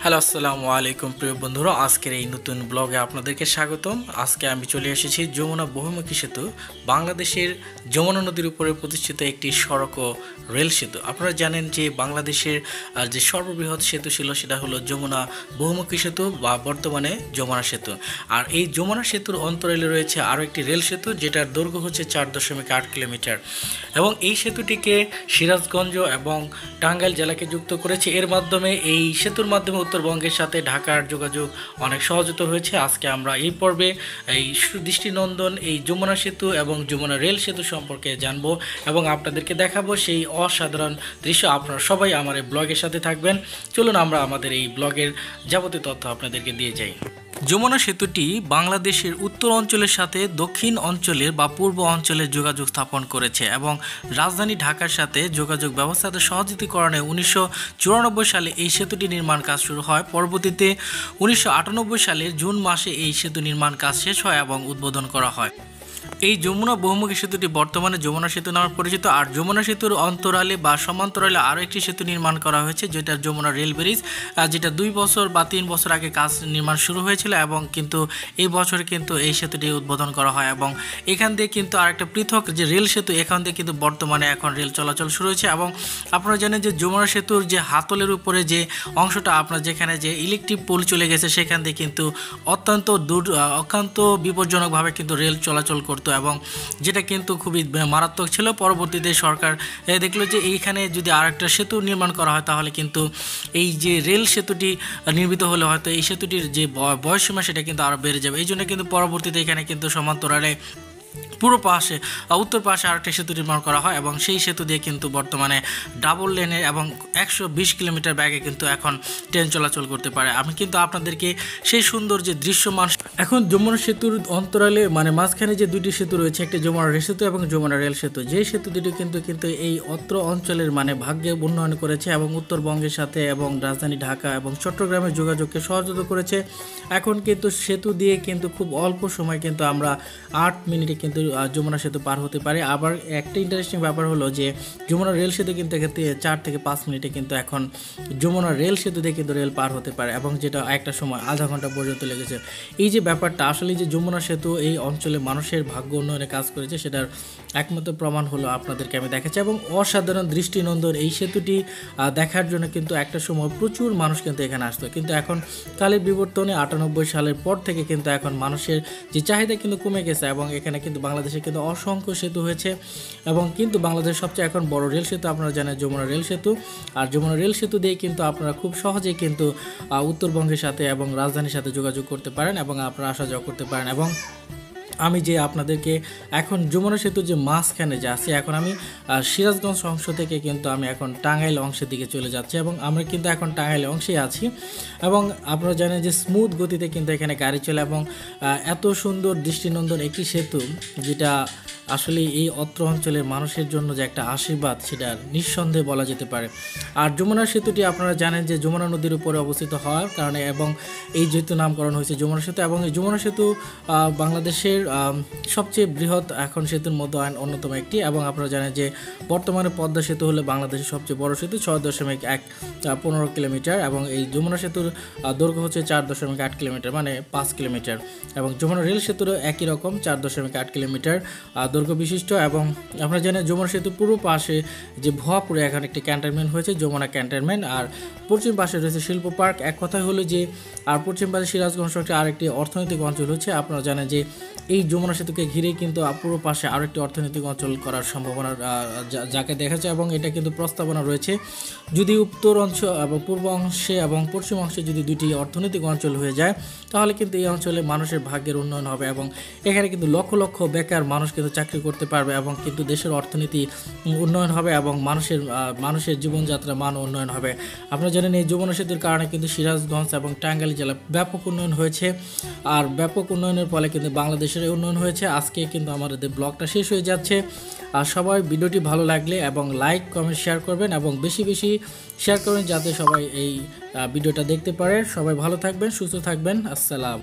Hello, আসসালামু আলাইকুম প্রিয় বন্ধুরা। আজকের এই নতুন ব্লগে আপনাদেরকে স্বাগতম। আজকে আমি চলে এসেছি যমুনা বহুমুখী সেতু, বাংলাদেশের যমুনা নদীর উপরে প্রতিষ্ঠিত একটি সড়ক ও রেল সেতু। আপনারা জানেন যে বাংলাদেশের যে সর্ববৃহৎ সেতু ছিল সেটা হলো যমুনা বহুমুখী সেতু বা বর্তমানে যমুনা সেতু। আর এই যমুনা সেতুর অন্তরালে রয়েছে আরও একটি রেল সেতু, যেটার দৈর্ঘ্য হচ্ছে 4.8 কিলোমিটার এবং এই সেতুটিকে সিরাজগঞ্জ এবং টাঙ্গাইল জেলাকে যুক্ত করেছে। এর মাধ্যমে এই সেতুর মাধ্যমে উত্তরবঙ্গের সাথে ঢাকার যোগাযোগ অনেক সহজতর হয়েছে। আজকে আমরা এই পর্বে এই দৃষ্টিনন্দন এই যমুনা সেতু এবং যমুনা রেল সেতু সম্পর্কে জানবো এবং আপনাদেরকে দেখাবো সেই অসাধারণ দৃশ্য। আপনারা সবাই আমার এই ব্লগের সাথে থাকবেন। চলুন আমরা আমাদের এই ব্লগের যাবতীয় তথ্য আপনাদেরকে দিয়ে যাই। যমুনা সেতুটি বাংলাদেশের উত্তর অঞ্চলের সাথে দক্ষিণ অঞ্চলের বা পূর্ব অঞ্চলের যোগাযোগ স্থাপন করেছে এবং রাজধানী ঢাকার সাথে যোগাযোগ ব্যবস্থাতে সহজীকরণে 1994 সালে এই সেতুটি নির্মাণ কাজ শুরু হয়। পরবর্তীতে 1998 সালের জুন মাসে এই সেতু নির্মাণ কাজ শেষ হয় এবং উদ্বোধন করা হয়। এই যমুনা বহুমুখী সেতুটি বর্তমানে যমুনা সেতু নামে পরিচিত। আর যমুনা সেতুর অন্তরালে বা সমান্তরালে আরও একটি সেতু নির্মাণ করা হয়েছে, যেটা যমুনা রেল ব্রিজ, যেটা 2 বছর বা 3 বছর আগে কাজ নির্মাণ শুরু হয়েছিল এবং কিন্তু এই বছর কিন্তু এই সেতুটি উদ্বোধন করা হয়। এবং এখান দিয়ে কিন্তু আরেকটা পৃথক যে রেল সেতু, এখান দিয়ে কিন্তু বর্তমানে এখন রেল চলাচল শুরু হয়েছে। এবং আপনারা জানেন যে যমুনা সেতুর যে হাতলের উপরে যে অংশটা, আপনার যেখানে যে ইলেকট্রিক পোল চলে গেছে, সেখান দিয়ে কিন্তু অত্যন্ত বিপজ্জনকভাবে কিন্তু রেল চলাচল করতো এবং যেটা কিন্তু খুবই মারাত্মক ছিল। পরবর্তীতে সরকার দেখলো যে এইখানে যদি আরেকটা সেতু নির্মাণ করা হয়, তাহলে কিন্তু এই যে রেল সেতুটি নির্মিত হলে হয়তো এই সেতুটির যে বয়সসীমা সেটা কিন্তু আরও বেড়ে যাবে। এই জন্য কিন্তু পরবর্তীতে এখানে কিন্তু সমান্তরালে পুরো পাশে উত্তর পাশে আরেকটা সেতু নির্মাণ করা হয় এবং সেই সেতু দিয়ে কিন্তু বর্তমানে ডাবল লেনের এবং 120 কিলোমিটার ব্যাগে কিন্তু এখন ট্রেন চলাচল করতে পারে। আমি কিন্তু আপনাদেরকে সেই সুন্দর যে দৃশ্যমান এখন যমুনা সেতুর অন্তরালে মানে মাঝখানে যে দুটি সেতু রয়েছে, একটি যমুনা রেল সেতু এবং যমুনা রেল সেতু, যে সেতু দুটি কিন্তু এই অত্র অঞ্চলের মানে ভাগ্যে উন্নয়ন করেছে এবং উত্তরবঙ্গের সাথে এবং রাজধানী ঢাকা এবং চট্টগ্রামের যোগাযোগকে সহজতর করেছে। এখন কিন্তু সেতু দিয়ে কিন্তু খুব অল্প সময় কিন্তু আমরা 8 মিনিটে কিন্তু যমুনা সেতু পার হতে পারে। আবার একটা ইন্টারেস্টিং ব্যাপার হলো যে যমুনা রেল সেতু কিন্তু এক্ষেত্রে 4 থেকে 5 মিনিটে কিন্তু এখন যমুনা রেল সেতু দিয়ে কিন্তু রেল পার হতে পারে এবং যেটা একটা সময় আধা ঘন্টা পর্যন্ত লেগেছে। এই যে ব্যাপারটা, আসলে যে যমুনা সেতু এই অঞ্চলে মানুষের ভাগ্য উন্নয়নে কাজ করেছে, সেটার একমাত্র প্রমাণ হলো আপনাদেরকে আমি দেখাচ্ছি। এবং অসাধারণ দৃষ্টিনন্দন এই সেতুটি দেখার জন্য কিন্তু একটা সময় প্রচুর মানুষ কিন্তু এখানে আসতো, কিন্তু এখন কালের বিবর্তনে 98 সালের পর থেকে কিন্তু এখন মানুষের যে চাহিদা কিন্তু কমে গেছে এবং এখানে কিন্তু বাংলাদেশে কিন্তু অসংখ্য সেতু হয়েছে এবং কিন্তু বাংলাদেশের সবচেয়ে এখন বড় রেল সেতু আপনারা জানেন যমুনা রেল সেতু। আর যমুনা রেল সেতু দিয়ে কিন্তু আপনারা খুব সহজেই কিন্তু উত্তরবঙ্গের সাথে এবং রাজধানীর সাথে যোগাযোগ করতে পারেন এবং আপনারা আসা যাওয়া করতে পারেন। এবং আমি যে আপনাদেরকে এখন যমুনা সেতুর যে মাঝখানে যে আছি, এখন আমি সিরাজগঞ্জ অংশ থেকে কিন্তু আমি এখন টাঙ্গাইল অংশের দিকে চলে যাচ্ছি এবং আমরা কিন্তু এখন টাঙ্গাইল অংশে আছি। এবং আপনারা জানেন যে স্মুথ গতিতে কিন্তু এখানে গাড়ি চলে এবং এত সুন্দর দৃষ্টিনন্দন একটি সেতু, যেটা আসলে এই অত্র অঞ্চলের মানুষের জন্য যে একটা আশীর্বাদ, সেটা নিঃসন্দেহে বলা যেতে পারে। আর যমুনা সেতুটি আপনারা জানেন যে যমুনা নদীর উপরে অবস্থিত হওয়ার কারণে এবং এই যেহেতু নামকরণ হয়েছে যমুনা সেতু, এবং এই যমুনা সেতু বাংলাদেশের সবচেয়ে বৃহৎ এখন সেতুর মধ্যে অন্যতম একটি। এবং আপনারা জানেন যে বর্তমানে পদ্মা সেতু হলো বাংলাদেশের সবচেয়ে বড় সেতু, 6.15 কিলোমিটার এবং এই যমুনা সেতুর দৈর্ঘ্য হচ্ছে 4.8 কিলোমিটার, মানে 5 কিলোমিটার। এবং যমুনা রেল সেতুরও একই রকম 4.8 কিলোমিটার দৈর্ঘ্য বিশিষ্ট। এবং আপনারা জানেন যমুনা সেতু পুরো পাশে যে ভুয়াপুরে এখন একটি ক্যান্টনমেন্ট হয়েছে, যমুনা ক্যান্টনমেন্ট, আর পশ্চিম পাশে রয়েছে শিল্প পার্ক। এক কথায় হলো যে আর পশ্চিম পাশে সিরাজগঞ্জ আরেকটি অর্থনৈতিক অঞ্চল হচ্ছে। আপনারা জানেন যে এই যমুনা সেতুকে ঘিরে কিন্তু পুরো পাশে আরও একটি অর্থনৈতিক অঞ্চল করার সম্ভাবনা যাকে দেখাচ্ছে এবং এটা কিন্তু প্রস্তাবনা রয়েছে। যদি উত্তর অংশ এবং পূর্ব অংশে এবং পশ্চিম অংশে যদি দুটি অর্থনৈতিক অঞ্চল হয়ে যায়, তাহলে কিন্তু এই অঞ্চলে মানুষের ভাগ্যের উন্নয়ন হবে এবং এখানে কিন্তু লক্ষ লক্ষ বেকার মানুষ কিন্তু চাকরি করতে পারবে এবং কিন্তু দেশের অর্থনীতি উন্নয়ন হবে এবং মানুষের জীবনযাত্রা মান উন্নয়ন হবে। আপনারা জানেন এই যমুনা সেতুর কারণে কিন্তু সিরাজগঞ্জ এবং টাঙ্গাইল জেলা ব্যাপক উন্নয়ন হয়েছে। আর ব্যাপক উন্নয়নের ফলে কিন্তু বাংলাদেশের উন্নয়ন হয়েছে। আজকে কিন্তু আমাদের ব্লগটা শেষ হয়ে যাচ্ছে। আর সবাই ভিডিওটি ভালো লাগলে এবং লাইক কমেন্ট শেয়ার করবেন এবং বেশি বেশি শেয়ার করবেন, যাতে সবাই এই ভিডিওটা দেখতে পারে। সবাই ভালো থাকবেন, সুস্থ থাকবেন। আসসালাম।